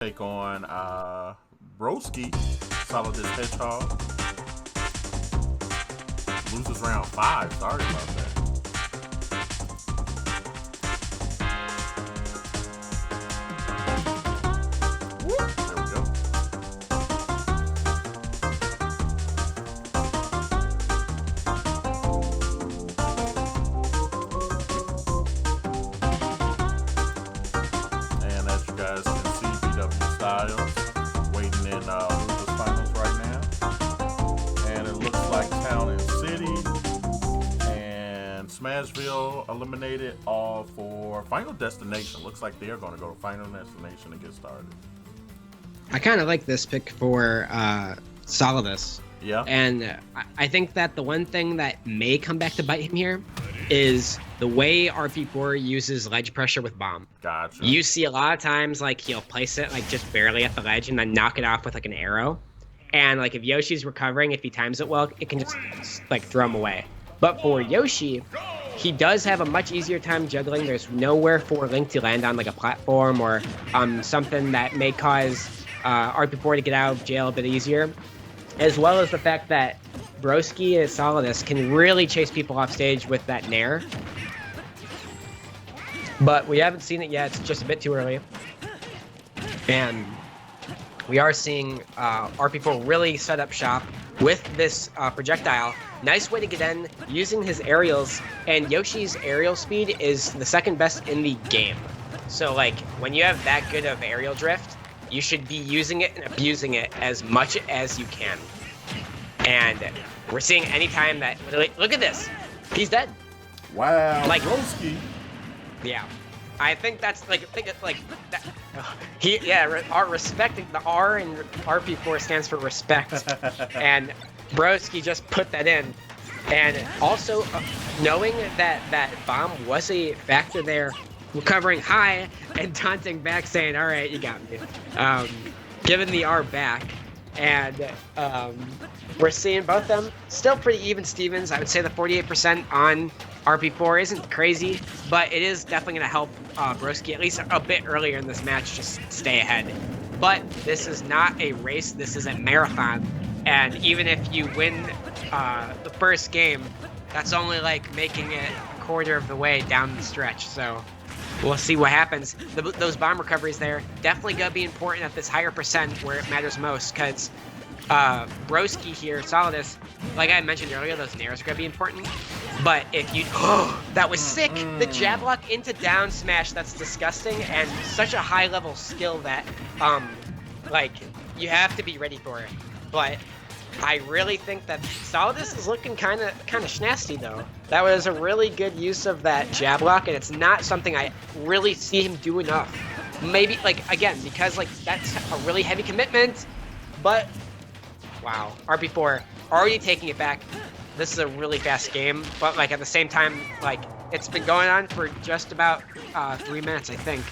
take on Broski, Solidus Hedgehog. Loses round 5. Sorry about that. There we go. And as you guys can see, BW Styles waiting in losers finals right now. And it looks like Town and City and Smashville eliminated all for Final Destination. Looks like they're going to go to Final Destination to get started. I kind of like this pick for Solidus. Yeah. And I think that the one thing that may come back to bite him here is the way RP4 uses ledge pressure with bomb. Gotcha. You see a lot of times like he'll place it like just barely at the ledge and then knock it off with like an arrow. And like if Yoshi's recovering, if he times it well, it can just like throw him away. But for Yoshi, he does have a much easier time juggling. There's nowhere for Link to land on like a platform or something that may cause RP4 to get out of jail a bit easier. As well as the fact that Broski and Solidus can really chase people off stage with that Nair. But we haven't seen it yet. It's just a bit too early. And we are seeing RP4 really set up shop with this projectile. Nice way to get in using his aerials. And Yoshi's aerial speed is the second best in the game. So like when you have that good of aerial drift, you should be using it and abusing it as much as you can. And we're seeing anytime that, look at this, he's dead. Wow, like Broski. Yeah, I think that's like that. Our respecting the R in RP4 stands for respect, and Broski just put that in, and also knowing that that bomb was a factor there. Recovering high and taunting back, saying, "All right, you got me." Giving the R back, and we're seeing both of them still pretty even Stevens. I would say the 48% on RP4 isn't crazy, but it is definitely going to help Broski at least a bit earlier in this match just stay ahead. But this is not a race; this is a marathon, and even if you win the first game, that's only like making it a quarter of the way down the stretch. So. We'll see what happens. Those bomb recoveries there definitely going to be important at this higher percent where it matters most because Broski here, Solidus, like I mentioned earlier, those nairs are going to be important. But if you... that was sick! The jab lock into down smash, that's disgusting and such a high level skill that like you have to be ready for it. But I really think that Solidus is looking kind of schnasty though. That was a really good use of that jab lock, and it's not something I really see him do enough. Maybe like again because like that's a really heavy commitment, but wow, RP4 already taking it back. This is a really fast game, but like at the same time, like it's been going on for just about 3 minutes, I think.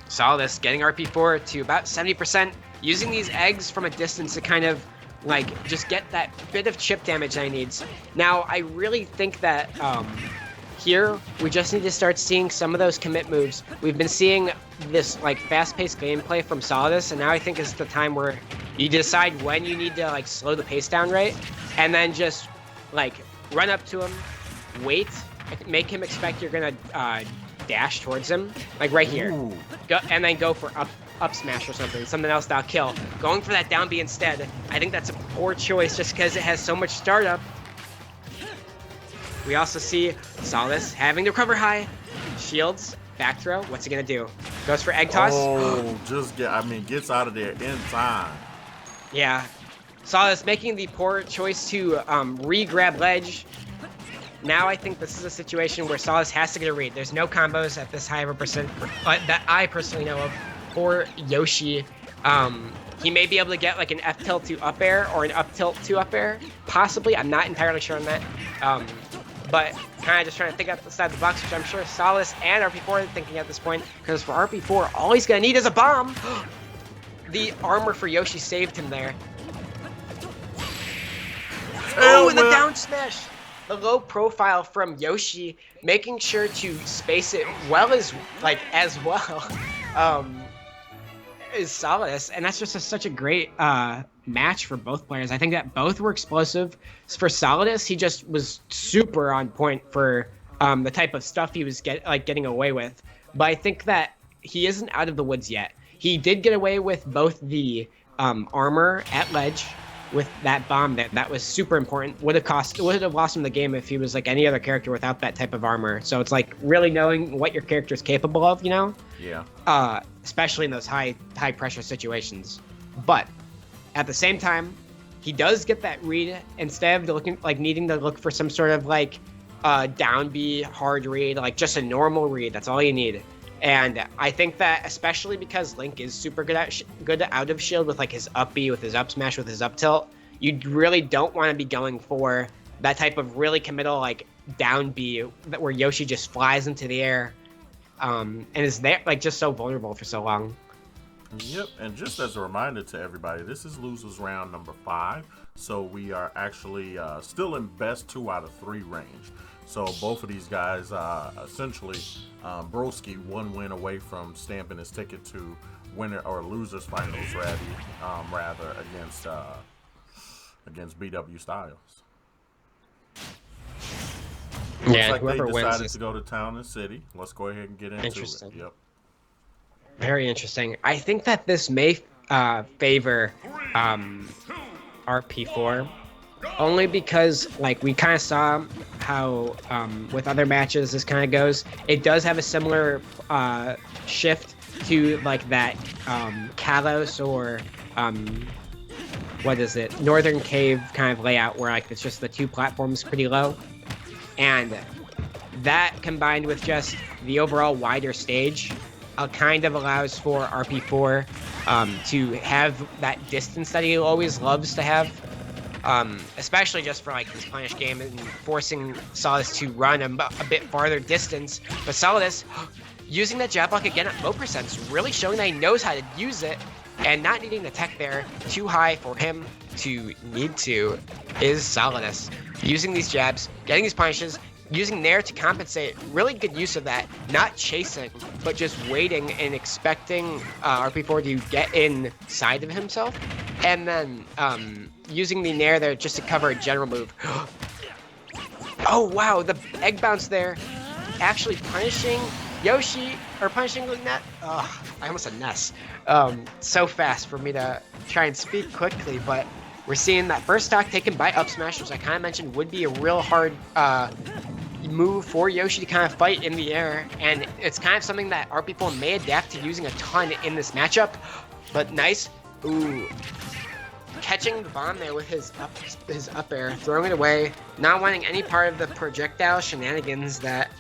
Solidus getting RP4 to about 70%, using these eggs from a distance to kind of like just get that bit of chip damage that he needs. Now, I really think that here we just need to start seeing some of those commit moves. We've been seeing this like fast-paced gameplay from Solidus, and now I think is the time where you decide when you need to like slow the pace down, right? And then just like run up to him, wait, make him expect you're gonna dash towards him, like right here. Go, and then go for up smash or something else that'll kill. Going for that down B instead, I think that's a poor choice just because it has so much startup. We also see Solidus having to recover high. Shields, back throw, what's he gonna do? Goes for egg toss. Oh, gets out of there in time. Yeah. Solidus making the poor choice to re-grab ledge. Now I think this is a situation where Solidus has to get a read. There's no combos at this high of a percent that I personally know of for Yoshi. He may be able to get like an F tilt to up air or an up tilt to up air, possibly. I'm not entirely sure on that. But kind of just trying to think outside the box, which I'm sure Solidus and RP4 are thinking at this point. Because for RP4, all he's going to need is a bomb. The armor for Yoshi saved him there. Oh, and the down smash. a low profile from Yoshi, making sure to space it well as well. Is Solidus, and that's just such a great match for both players. I think that both were explosive. For Solidus, he just was super on point for the type of stuff he was getting away with. But I think that he isn't out of the woods yet. He did get away with both the armor at ledge with that bomb there. That was super important. Would have lost him the game if he was like any other character without that type of armor. So it's like really knowing what your character is capable of, you know? Yeah. Especially in those high pressure situations. But at the same time, he does get that read instead of needing to look for some sort of down B hard read, like just a normal read. That's all you need. And I think that especially because Link is super good out of shield with like his up B, with his up smash, with his up tilt, you really don't want to be going for that type of really committal like down B where Yoshi just flies into the air and is there like just so vulnerable for so long. Yep, and just as a reminder to everybody, this is losers round number 5, so we are actually still in best 2 out of 3 range. So both of these guys, essentially, Broski 1 win away from stamping his ticket to winner or losers finals, rather against BW Styles. Yeah, Looks like whoever they wins decided to go to town and city. Let's go ahead and get into it. Yep. Very interesting. I think that this may favor RP4 only because like we kind of saw how with other matches this kind of goes. It does have a similar shift to like that Kalos or what is it, Northern Cave kind of layout where like it's just the 2 platforms pretty low, and that combined with just the overall wider stage kind of allows for RP4 to have that distance that he always loves to have, especially just for like his punish game and forcing Solidus to run a bit farther distance. But Solidus, using that jab block again at low percent, really showing that he knows how to use it and not needing the tech there too high for him to need to, is Solidus. Using these jabs, getting these punishes, using Nair to compensate, really good use of that. Not chasing, but just waiting and expecting RP4 to get inside of himself. And then using the Nair there just to cover a general move. Oh wow, the egg bounce there. Actually punishing Yoshi, or punishing Lugnat. Oh, I almost said Ness. So fast for me to try and speak quickly, but we're seeing that first stock taken by up smash, which I kind of mentioned would be a real hard move for Yoshi to kind of fight in the air, and it's kind of something that RP4 may adapt to using a ton in this matchup. But nice, ooh, catching the bomb there with his up air, throwing it away, not wanting any part of the projectile shenanigans that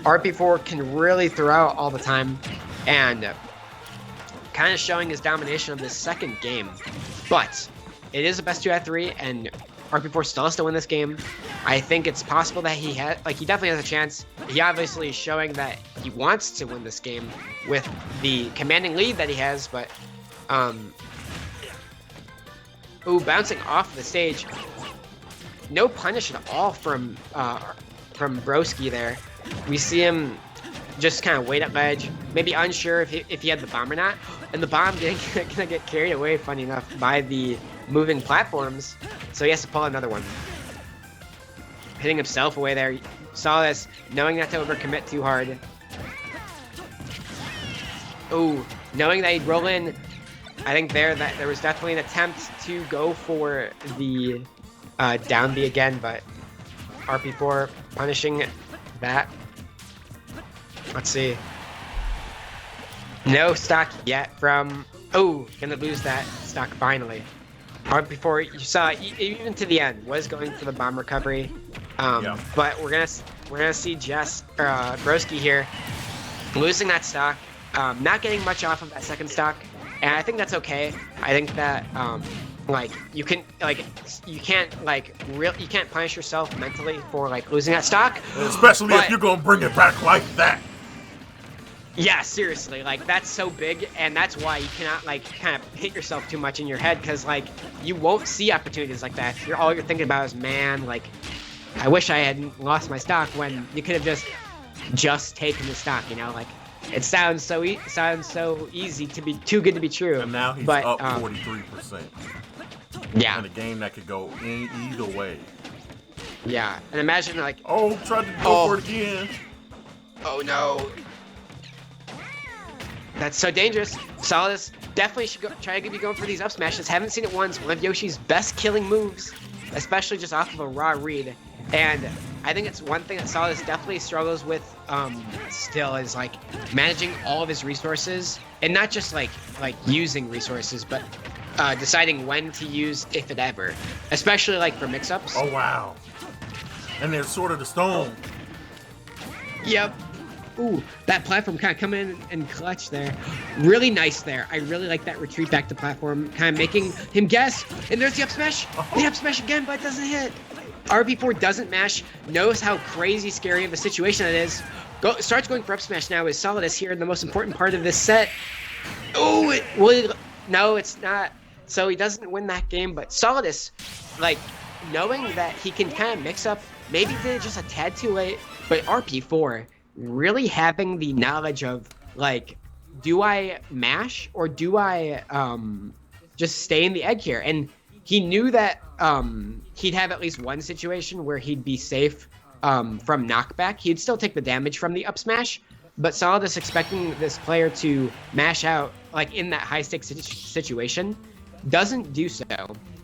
RP4 can really throw out all the time, and kind of showing his domination of this second game. But it is a best 2 out of 3, and RP4 still has to win this game. I think it's possible that he definitely has a chance. He obviously is showing that he wants to win this game with the commanding lead that he has, but ooh, bouncing off the stage. No punish at all from Broski there. We see him just kind of wait at ledge, maybe unsure if he had the bomb or not, and the bomb gonna get carried away, funny enough, by the moving platforms, so he has to pull another one. Hitting himself away there. Saw this, knowing not to overcommit too hard. Ooh, knowing that he'd roll in. I think that there was definitely an attempt to go for the down B again, but RP4 punishing that. Let's see. No stock yet from... Oh, gonna lose that stock finally. RP4, you saw even to the end was going for the bomb recovery. Yeah. But we're gonna see Broski here losing that stock, not getting much off of that second stock, and I think that's okay. I think that you can't punish yourself mentally for like losing that stock, especially if you're gonna bring it back like that. Yeah, seriously, like that's so big, and that's why you cannot like kind of hit yourself too much in your head, because like you won't see opportunities like that. All you're thinking about is, man, like I wish I hadn't lost my stock, when you could have just taken the stock, you know? Like it sounds so easy to be too good to be true. And now he's but, up 43%. Yeah. In a game that could go in either way. Yeah, and imagine like, Oh, tried to go for it again. oh no. That's so dangerous. Solidus definitely should try to be going for these up smashes. Haven't seen it once. One of Yoshi's best killing moves, especially just off of a raw read. And I think it's one thing that Solidus definitely struggles with still, is like managing all of his resources, and not just like using resources, but deciding when to use, if it ever, especially like for mix-ups. Oh wow. And there's Sword of the Stone. Yep. Ooh, that platform kind of coming in and clutch there. Really nice there. I really like that retreat back to platform, kind of making him guess. And there's the up smash. The up smash again, but it doesn't hit. RP4 doesn't mash, knows how crazy scary of a situation it is. Starts going for up smash now. Is Solidus here in the most important part of this set? Oh, no, it's not. So he doesn't win that game, but Solidus, like, knowing that he can kind of mix up, maybe did it just a tad too late, but RP4 really having the knowledge of, like, do I mash or do I just stay in the egg here? And he knew that he'd have at least one situation where he'd be safe from knockback. He'd still take the damage from the up smash, but Solidus expecting this player to mash out, like, in that high-stakes situation, doesn't do so,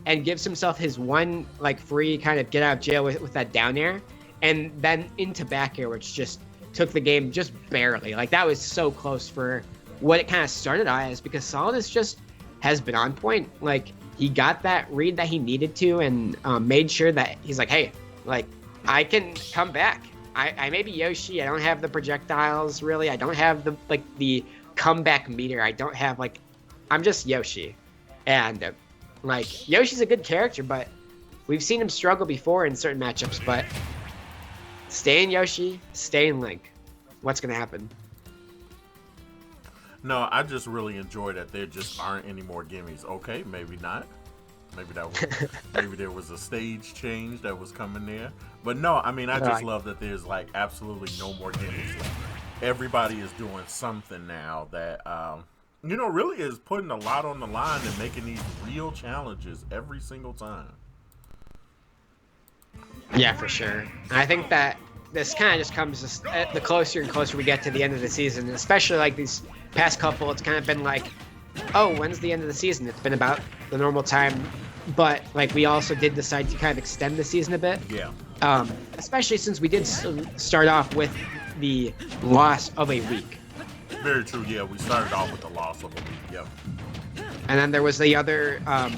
and gives himself his one, like, free kind of get out of jail with that down air, and then into back air, which just took the game just barely. Like, that was so close for what it kind of started as, because Solidus just has been on point. Like, he got that read that he needed to, and made sure that he's like, hey, like, I can come back. I may be Yoshi. I don't have the projectiles, really. I don't have the comeback meter. I don't have, like, I'm just Yoshi. And, like, Yoshi's a good character, but we've seen him struggle before in certain matchups, but stay in Yoshi, stay in Link. What's going to happen? No, I just really enjoy that there just aren't any more gimmies. Okay, maybe not. Maybe that was, maybe there was a stage change that was coming there. But no, I mean, I just love that there's, like, absolutely no more gimmies left. Everybody is doing something now that, you know, really is putting a lot on the line and making these real challenges every single time. Yeah, for sure. I think that this kind of just comes the closer and closer we get to the end of the season, especially like these past couple. It's kind of been like, oh, when's the end of the season? It's been about the normal time, but like we also did decide to kind of extend the season a bit. Yeah. Especially since we did start off with the loss of a week. Very true. Yeah, we started off with the loss of a week. Yep. And then there was the other. I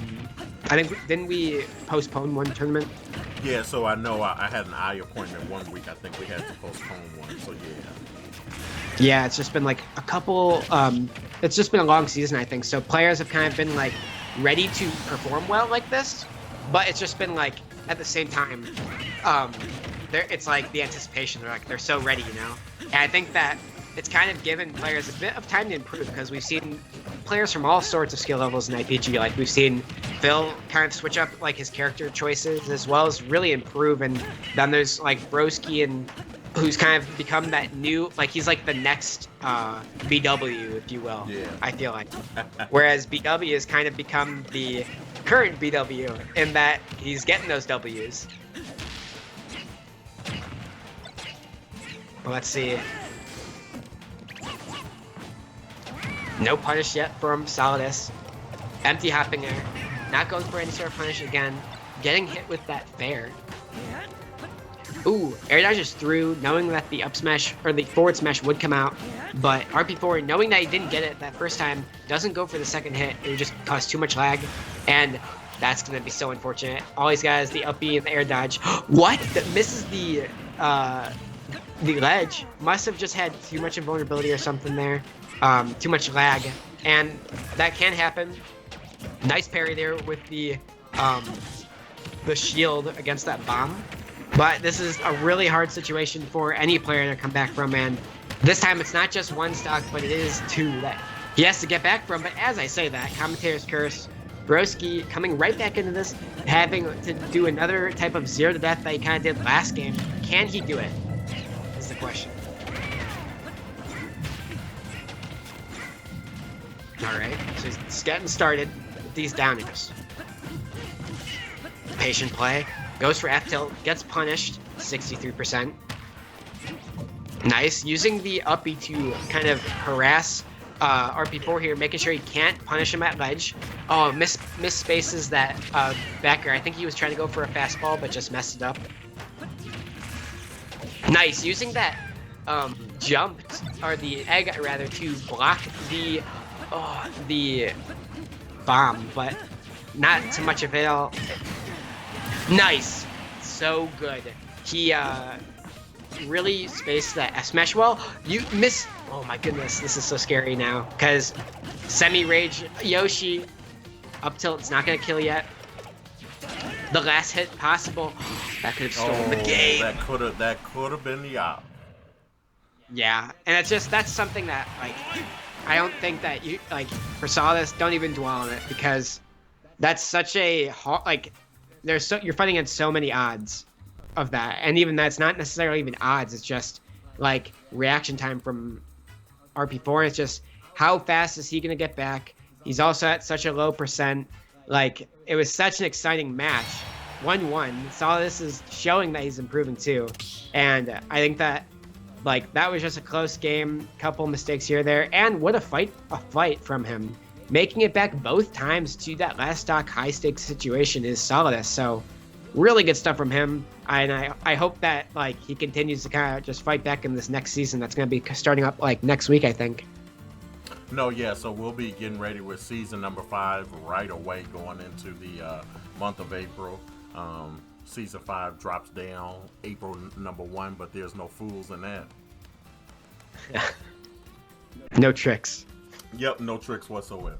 think didn't we postpone one tournament? Yeah, so I know I had an eye appointment one week. I think we had to postpone one. So yeah. Yeah, it's just been like a couple. It's just been a long season, I think. So players have kind of been like ready to perform well like this, but it's just been like at the same time, it's like the anticipation. They're so ready, you know. And I think that it's kind of given players a bit of time to improve, because we've seen players from all sorts of skill levels in IPG. Like we've seen Phil kind of switch up like his character choices as well as really improve, and then there's like Broski, and who's kind of become that new, like he's like the next BW, if you will. Yeah. I feel like. Whereas BW has kind of become the current BW in that he's getting those Ws. Let's see. No punish yet from Solidus. Empty hopping air. Not going for any sort of punish again. Getting hit with that fair. Ooh, air dodge is through, knowing that the up smash, or the forward smash would come out. But RP4, knowing that he didn't get it that first time, doesn't go for the second hit. It would just cause too much lag. And that's going to be so unfortunate. All he's got is the up B and the air dodge. What? That misses the ledge. Must have just had too much invulnerability or something there. Too much lag, and that can happen. Nice parry there with the shield against that bomb, but this is a really hard situation for any player to come back from, and This time it's not just one stock, but it is two that he has to get back from. But as I say that, Commentator's Curse, Broski coming right back into this, having to do another type of 0 to death that he kind of did last game. Can he do it? Is the question. Alright, so he's getting started with these downers. Patient play. Goes for F tilt, gets punished, 63%. Nice, using the uppy to kind of harass RP4 here, making sure he can't punish him at ledge. Oh, miss spaces that backer. I think he was trying to go for a fastball, but just messed it up. Nice, using that jump, or the egg rather, to block the bomb, but not too much avail. Nice, so good. He really spaced that smash wall. You miss. Oh my goodness, this is so scary now, because semi-rage Yoshi up tilt, it's not gonna kill yet. The last hit possible. That could have stolen the game. That could have been the op. Yeah, and that's something that, like, I don't think that you, like, for Solidus, don't even dwell on it, because that's such a hard, like, you're fighting against so many odds of that, and even that's not necessarily even odds, it's just like reaction time from RP4. It's just how fast is he gonna get back. He's also at such a low percent. Like, it was such an exciting match. 1-1. Solidus is showing that he's improving too, and I think that, like, that was just a close game, couple mistakes here there, and what a fight from him, making it back both times to that last stock high stakes situation is Solidus. So really good stuff from him, and I hope that, like, he continues to kind of just fight back in this next season that's going to be starting up, like, next week, I think. No, yeah, so we'll be getting ready with season number 5 right away, going into the month of April. Season 5 drops down April number 1, but there's no fools in that. No tricks. Yep, no tricks whatsoever.